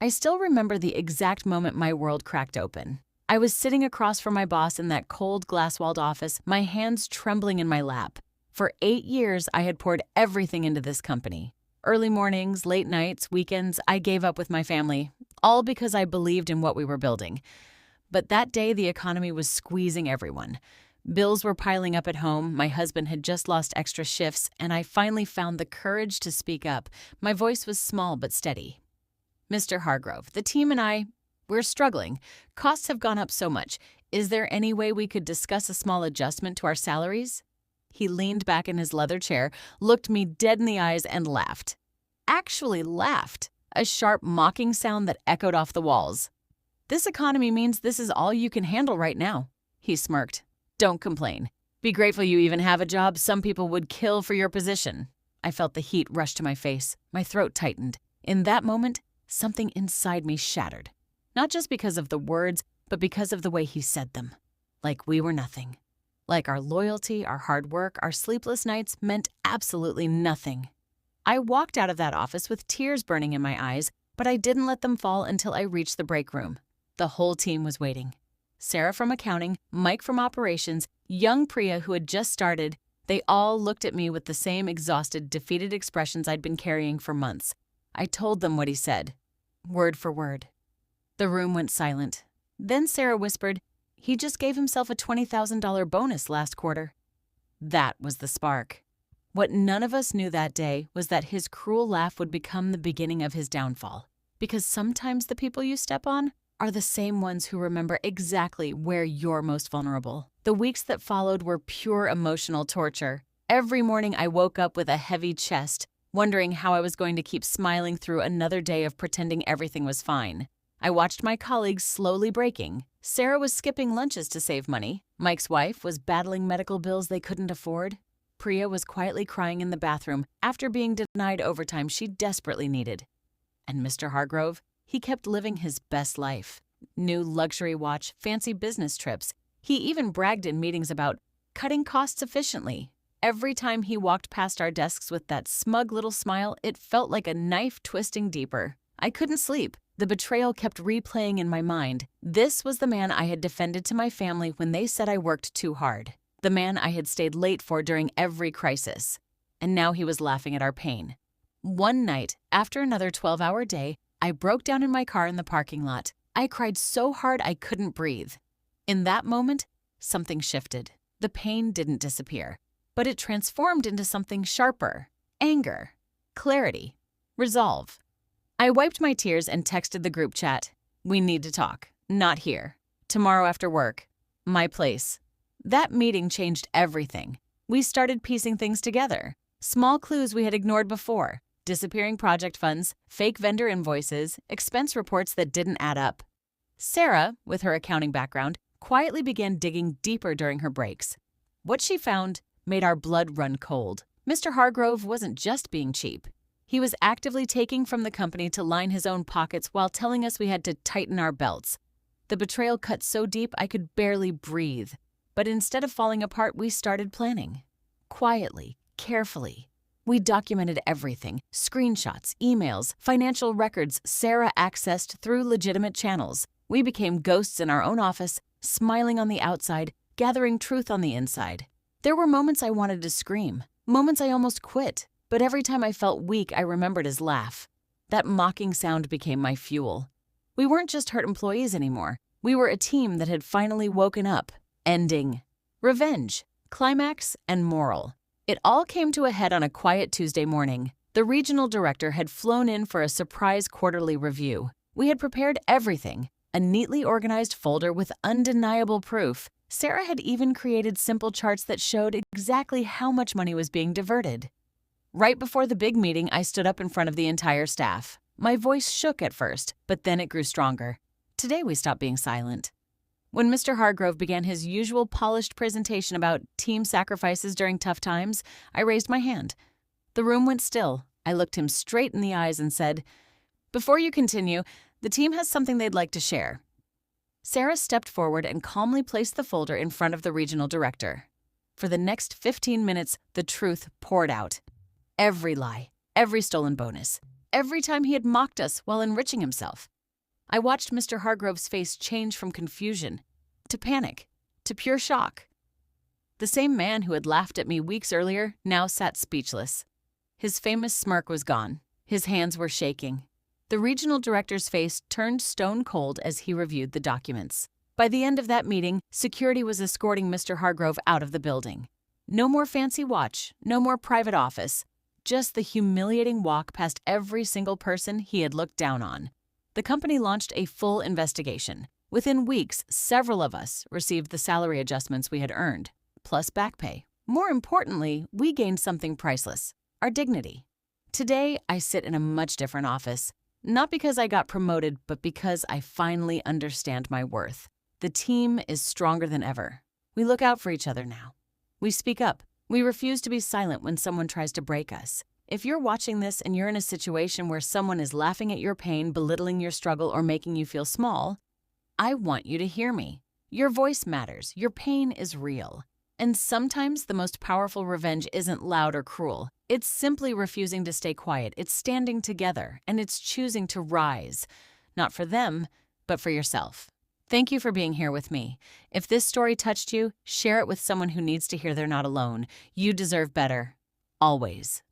I still remember the exact moment my world cracked open. I was sitting across from my boss in that cold glass-walled office, my hands trembling in my lap. For 8 years, I had poured everything into this company. Early mornings, late nights, weekends, I gave up with my family, all because I believed in what we were building. But that day, the economy was squeezing everyone. Bills were piling up at home, my husband had just lost extra shifts, and I finally found the courage to speak up. My voice was small but steady. "Mr. Hargrove, the team and we're struggling. Costs have gone up so much. Is there any way we could discuss a small adjustment to our salaries?" He leaned back in his leather chair, looked me dead in the eyes, and laughed. Actually laughed, a sharp, mocking sound that echoed off the walls. "This economy means this is all you can handle right now," he smirked. "Don't complain. Be grateful you even have a job. Some people would kill for your position." I felt the heat rush to my face. My throat tightened. In that moment, something inside me shattered. Not just because of the words, but because of the way he said them. Like we were nothing. Like our loyalty, our hard work, our sleepless nights meant absolutely nothing. I walked out of that office with tears burning in my eyes, but I didn't let them fall until I reached the break room. The whole team was waiting. Sarah from accounting, Mike from operations, young Priya who had just started, they all looked at me with the same exhausted, defeated expressions I'd been carrying for months. I told them what he said, word for word. The room went silent. Then Sarah whispered, "He just gave himself a $20,000 bonus last quarter." That was the spark. What none of us knew that day was that his cruel laugh would become the beginning of his downfall. Because sometimes the people you step on are the same ones who remember exactly where you're most vulnerable. The weeks that followed were pure emotional torture. Every morning I woke up with a heavy chest, wondering how I was going to keep smiling through another day of pretending everything was fine. I watched my colleagues slowly breaking. Sarah was skipping lunches to save money. Mike's wife was battling medical bills they couldn't afford. Priya was quietly crying in the bathroom after being denied overtime she desperately needed. And Mr. Hargrove, he kept living his best life. New luxury watch, fancy business trips. He even bragged in meetings about cutting costs efficiently. Every time he walked past our desks with that smug little smile, it felt like a knife twisting deeper. I couldn't sleep. The betrayal kept replaying in my mind. This was the man I had defended to my family when they said I worked too hard. The man I had stayed late for during every crisis. And now he was laughing at our pain. One night, after another 12-hour day, I broke down in my car in the parking lot. I cried so hard I couldn't breathe. In that moment, something shifted. The pain didn't disappear, but it transformed into something sharper. Anger, clarity, resolve. I wiped my tears and texted the group chat. "We need to talk. Not here. Tomorrow after work. My place." That meeting changed everything. We started piecing things together. Small clues we had ignored before. Disappearing project funds, fake vendor invoices, expense reports that didn't add up. Sarah, with her accounting background, quietly began digging deeper during her breaks. What she found made our blood run cold. Mr. Hargrove wasn't just being cheap. He was actively taking from the company to line his own pockets while telling us we had to tighten our belts. The betrayal cut so deep I could barely breathe. But instead of falling apart, we started planning. Quietly, carefully. We documented everything, screenshots, emails, financial records Sarah accessed through legitimate channels. We became ghosts in our own office, smiling on the outside, gathering truth on the inside. There were moments I wanted to scream, moments I almost quit. But every time I felt weak, I remembered his laugh. That mocking sound became my fuel. We weren't just hurt employees anymore. We were a team that had finally woken up. Ending, revenge, climax, and moral. It all came to a head on a quiet Tuesday morning. The regional director had flown in for a surprise quarterly review. We had prepared everything, a neatly organized folder with undeniable proof. Sarah had even created simple charts that showed exactly how much money was being diverted. Right before the big meeting, I stood up in front of the entire staff. My voice shook at first, but then it grew stronger. Today we stopped being silent. When Mr. Hargrove began his usual polished presentation about team sacrifices during tough times, I raised my hand. The room went still. I looked him straight in the eyes and said, "Before you continue, the team has something they'd like to share." Sarah stepped forward and calmly placed the folder in front of the regional director. For the next 15 minutes, the truth poured out. Every lie, every stolen bonus, every time he had mocked us while enriching himself. I watched Mr. Hargrove's face change from confusion to panic to pure shock. The same man who had laughed at me weeks earlier now sat speechless. His famous smirk was gone. His hands were shaking. The regional director's face turned stone cold as he reviewed the documents. By the end of that meeting, security was escorting Mr. Hargrove out of the building. No more fancy watch, no more private office, just the humiliating walk past every single person he had looked down on. The company launched a full investigation. Within weeks, several of us received the salary adjustments we had earned, plus back pay. More importantly, we gained something priceless: our dignity. Today, I sit in a much different office, not because I got promoted, but because I finally understand my worth. The team is stronger than ever. We look out for each other now. We speak up. We refuse to be silent when someone tries to break us. If you're watching this and you're in a situation where someone is laughing at your pain, belittling your struggle, or making you feel small, I want you to hear me. Your voice matters. Your pain is real. And sometimes the most powerful revenge isn't loud or cruel. It's simply refusing to stay quiet. It's standing together, and it's choosing to rise. Not for them, but for yourself. Thank you for being here with me. If this story touched you, share it with someone who needs to hear they're not alone. You deserve better. Always.